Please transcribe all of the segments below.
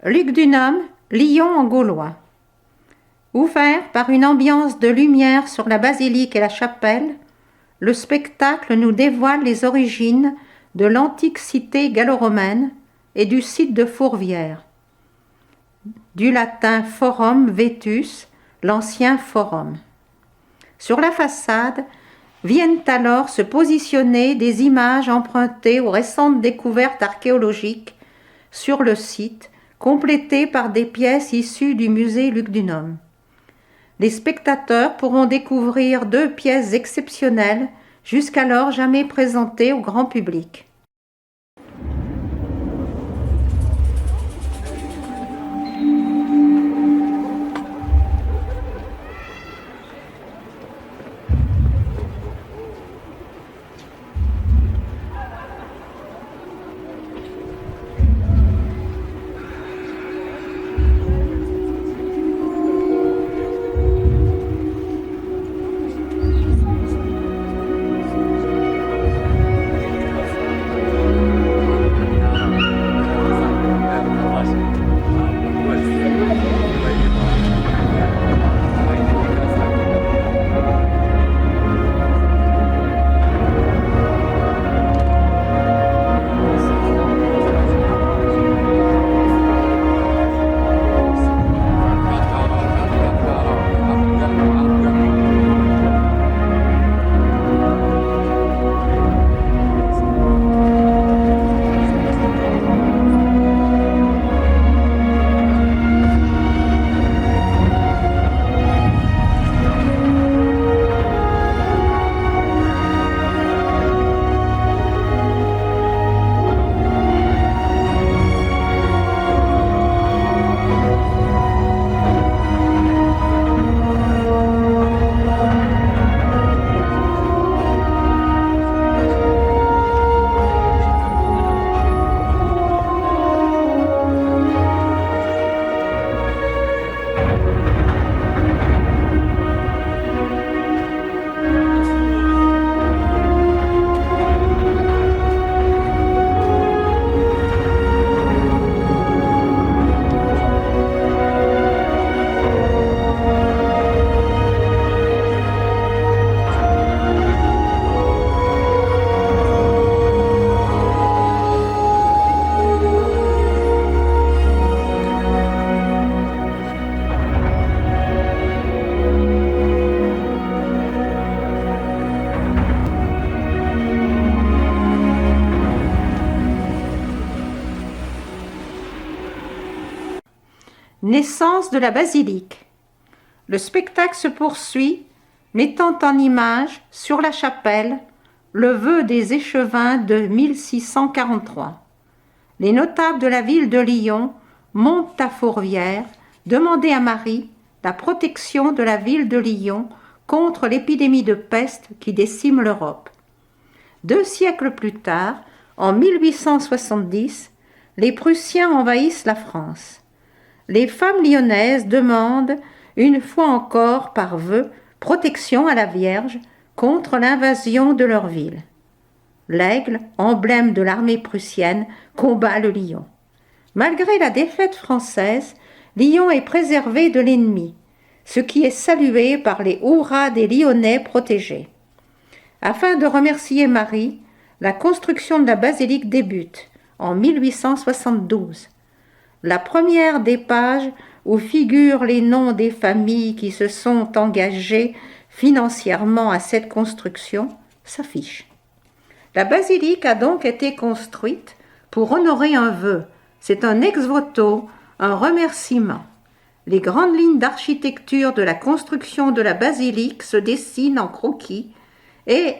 Luc Dunham, Lion en gaulois. Ouvert par une ambiance de lumière sur la basilique et la chapelle, le spectacle nous dévoile les origines de l'antique cité gallo-romaine et du site de Fourvière. Du latin forum vetus, l'ancien forum. Sur la façade viennent alors se positionner des images empruntées aux récentes découvertes archéologiques sur le site, complétées par des pièces issues du musée Luc Dunham. Les spectateurs pourront découvrir 2 pièces exceptionnelles jusqu'alors jamais présentées au grand public. Naissance de la basilique. Le spectacle se poursuit, mettant en image, sur la chapelle, le vœu des échevins de 1643. Les notables de la ville de Lyon montent à Fourvière demander à Marie la protection de la ville de Lyon contre l'épidémie de peste qui décime l'Europe. 2 siècles plus tard, en 1870, les Prussiens envahissent la France. Les femmes lyonnaises demandent, une fois encore par vœu, protection à la Vierge contre l'invasion de leur ville. L'aigle, emblème de l'armée prussienne, combat le lion. Malgré la défaite française, Lyon est préservé de l'ennemi, ce qui est salué par les hurrahs des Lyonnais protégés. Afin de remercier Marie, la construction de la basilique débute en 1872. La première des pages où figurent les noms des familles qui se sont engagées financièrement à cette construction s'affiche. La basilique a donc été construite pour honorer un vœu. C'est un ex-voto, un remerciement. Les grandes lignes d'architecture de la construction de la basilique se dessinent en croquis et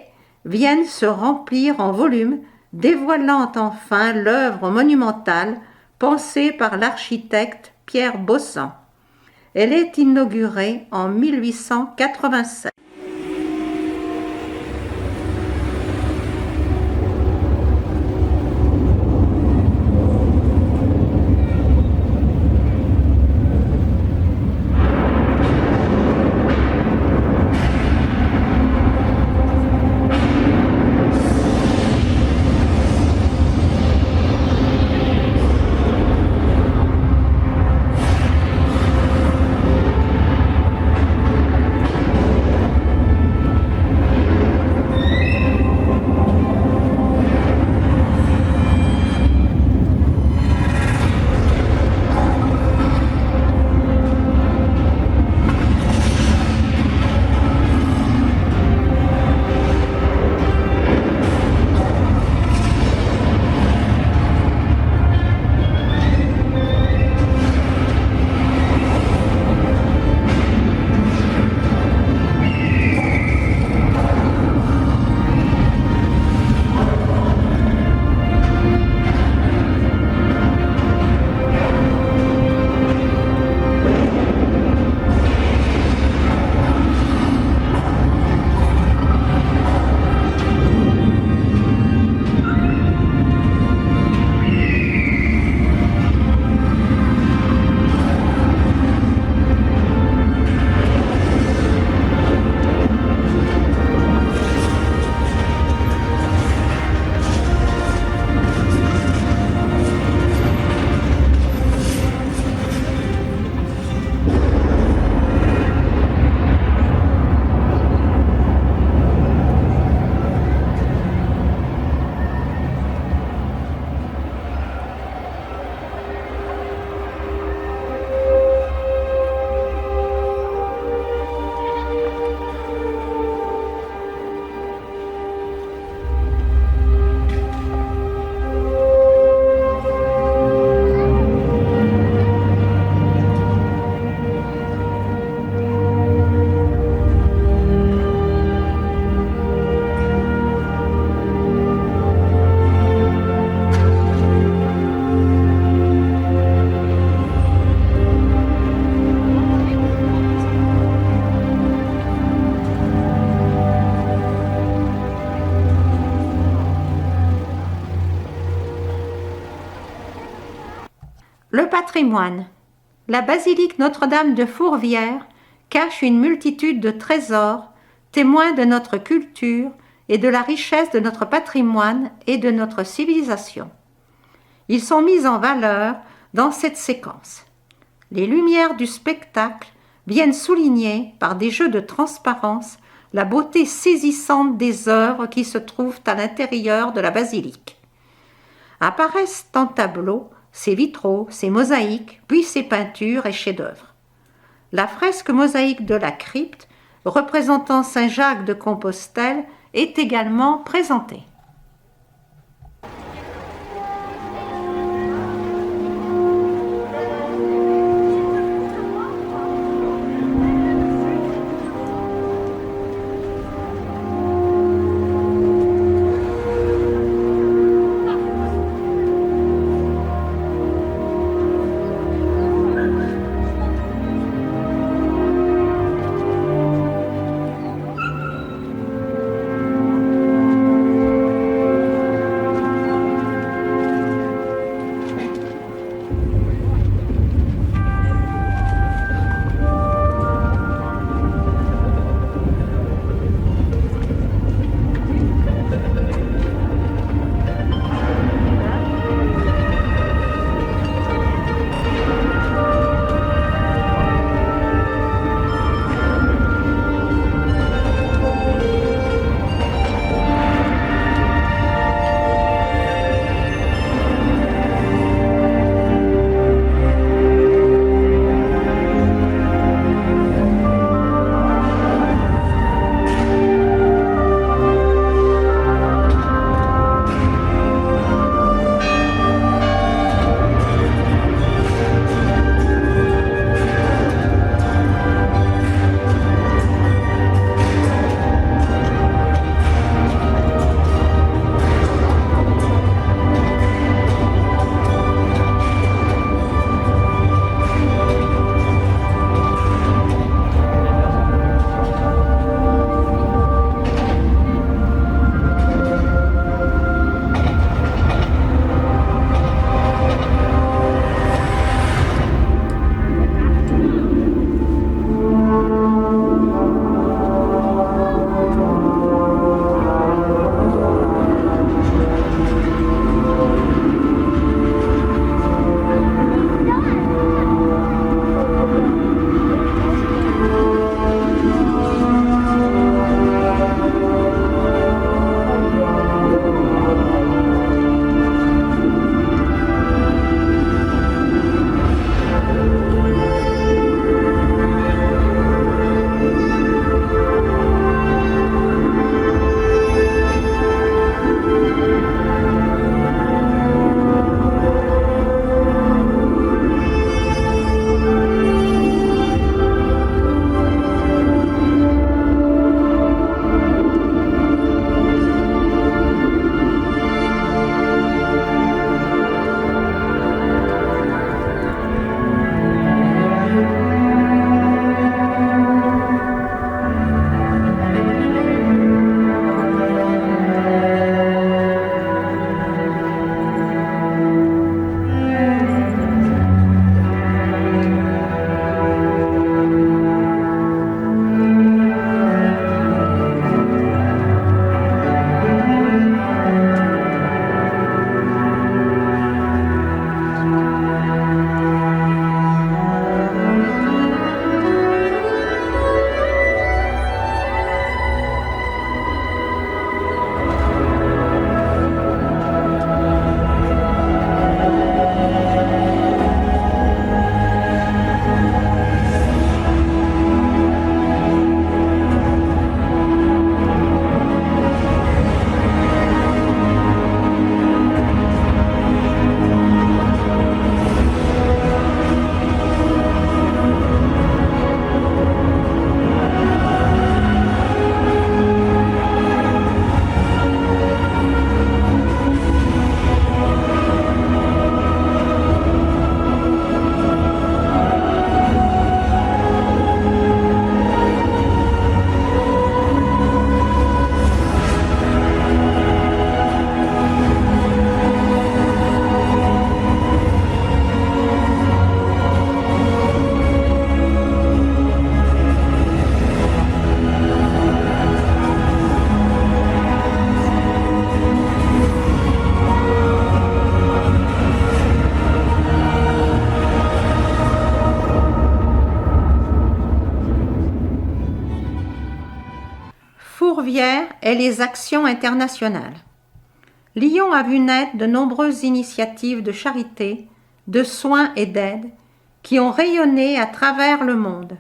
viennent se remplir en volume, dévoilant enfin l'œuvre monumentale pensée par l'architecte Pierre Bossan. Elle est inaugurée en 1887. Patrimoine. La basilique Notre-Dame de Fourvière cache une multitude de trésors, témoins de notre culture et de la richesse de notre patrimoine et de notre civilisation. Ils sont mis en valeur dans cette séquence. Les lumières du spectacle viennent souligner, par des jeux de transparence, la beauté saisissante des œuvres qui se trouvent à l'intérieur de la basilique. Apparaissent en tableau ses vitraux, ses mosaïques, puis ses peintures et chefs-d'œuvre. La fresque mosaïque de la crypte, représentant Saint Jacques de Compostelle, est également présentée. Fourvière et les actions internationales. Lyon a vu naître de nombreuses initiatives de charité, de soins et d'aide qui ont rayonné à travers le monde.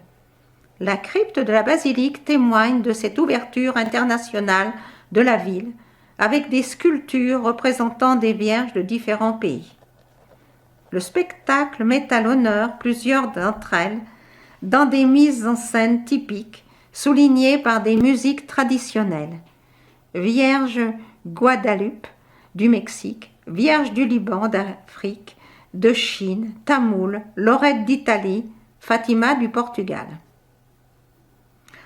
La crypte de la basilique témoigne de cette ouverture internationale de la ville avec des sculptures représentant des vierges de différents pays. Le spectacle met à l'honneur plusieurs d'entre elles dans des mises en scène typiques soulignées par des musiques traditionnelles. Vierge Guadalupe du Mexique, Vierge du Liban, d'Afrique, de Chine, Tamoul, Lorette d'Italie, Fatima du Portugal.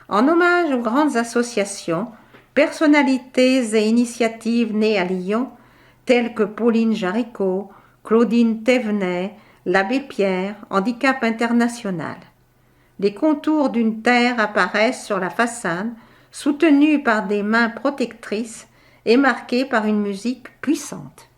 En hommage aux grandes associations, personnalités et initiatives nées à Lyon, telles que Pauline Jaricot, Claudine Thévenet, l'Abbé Pierre, Handicap International. Les contours d'une terre apparaissent sur la façade, soutenus par des mains protectrices et marqués par une musique puissante.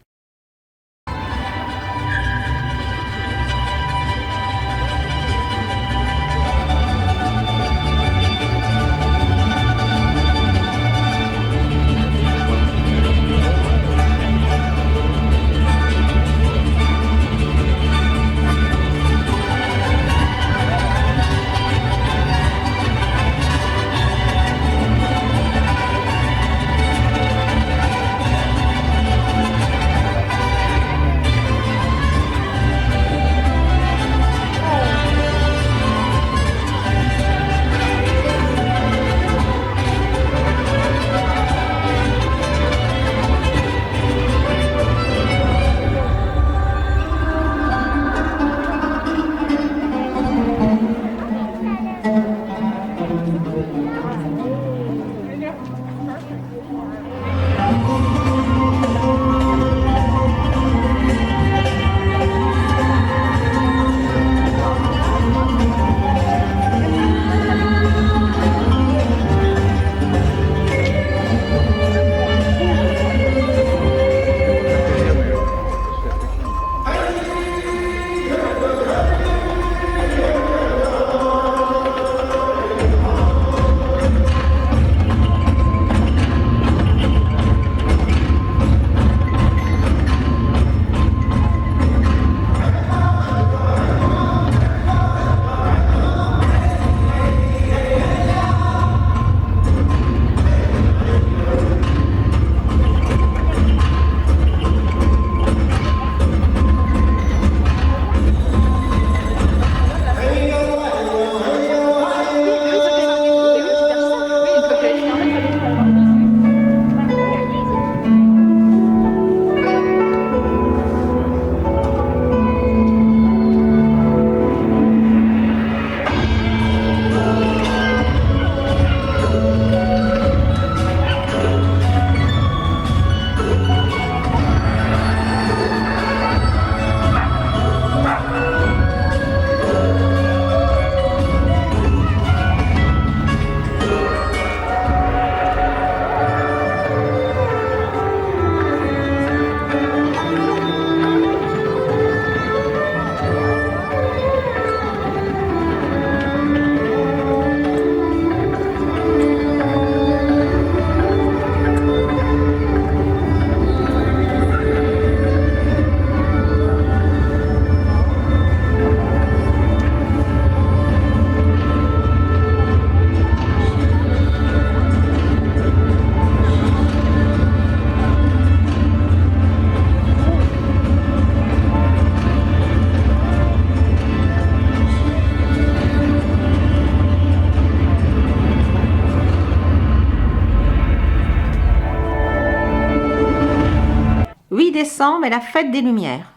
Décembre est la fête des Lumières.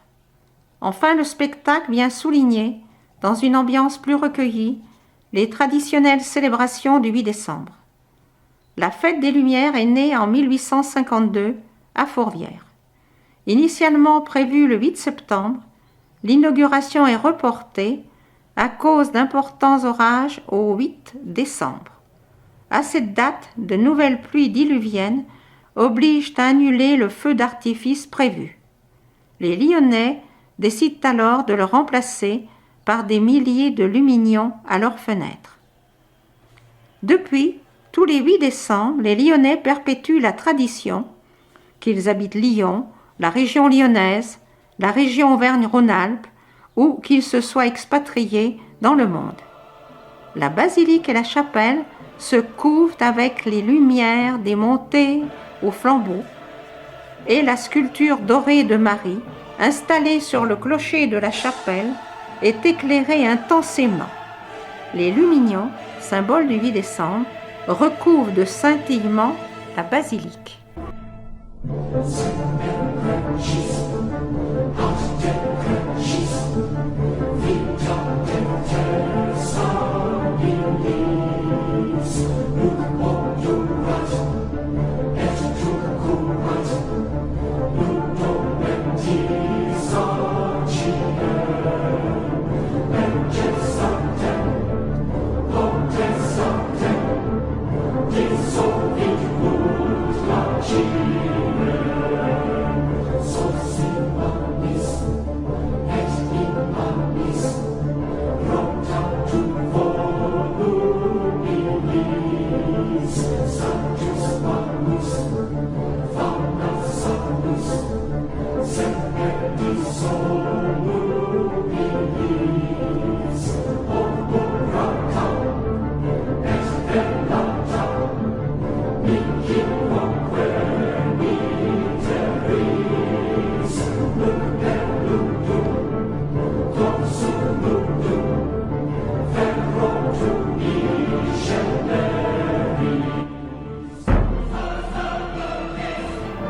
Enfin, le spectacle vient souligner, dans une ambiance plus recueillie, les traditionnelles célébrations du 8 décembre. La fête des Lumières est née en 1852 à Fourvière. Initialement prévue le 8 septembre, l'inauguration est reportée à cause d'importants orages au 8 décembre. À cette date, de nouvelles pluies diluviennes obligent à annuler le feu d'artifice prévu. Les Lyonnais décident alors de le remplacer par des milliers de lumignon à leurs fenêtres. Depuis, Tous les 8 décembre, les Lyonnais perpétuent la tradition, qu'ils habitent Lyon, la région lyonnaise, la région Auvergne-Rhône-Alpes ou qu'ils se soient expatriés dans le monde. La basilique et la chapelle se couvrent avec les lumières des montées au flambeau et la sculpture dorée de Marie, installée sur le clocher de la chapelle, est éclairée intensément. Les lumignons, symbole du 8 décembre, recouvrent de scintillements la basilique.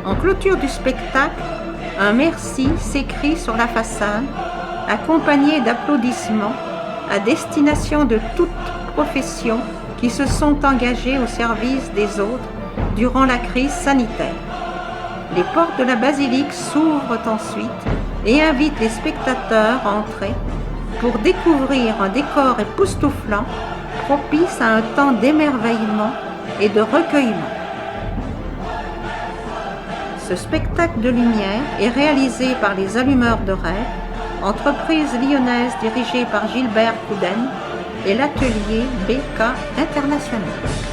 En clôture du spectacle, un merci s'écrit sur la façade, accompagné d'applaudissements à destination de toutes professions qui se sont engagées au service des autres durant la crise sanitaire. Les portes de la basilique s'ouvrent ensuite et invitent les spectateurs à entrer pour découvrir un décor époustouflant propice à un temps d'émerveillement et de recueillement. Ce spectacle de lumière est réalisé par les Allumeurs de Rêve, entreprise lyonnaise dirigée par Gilbert Couden et l'atelier BK International.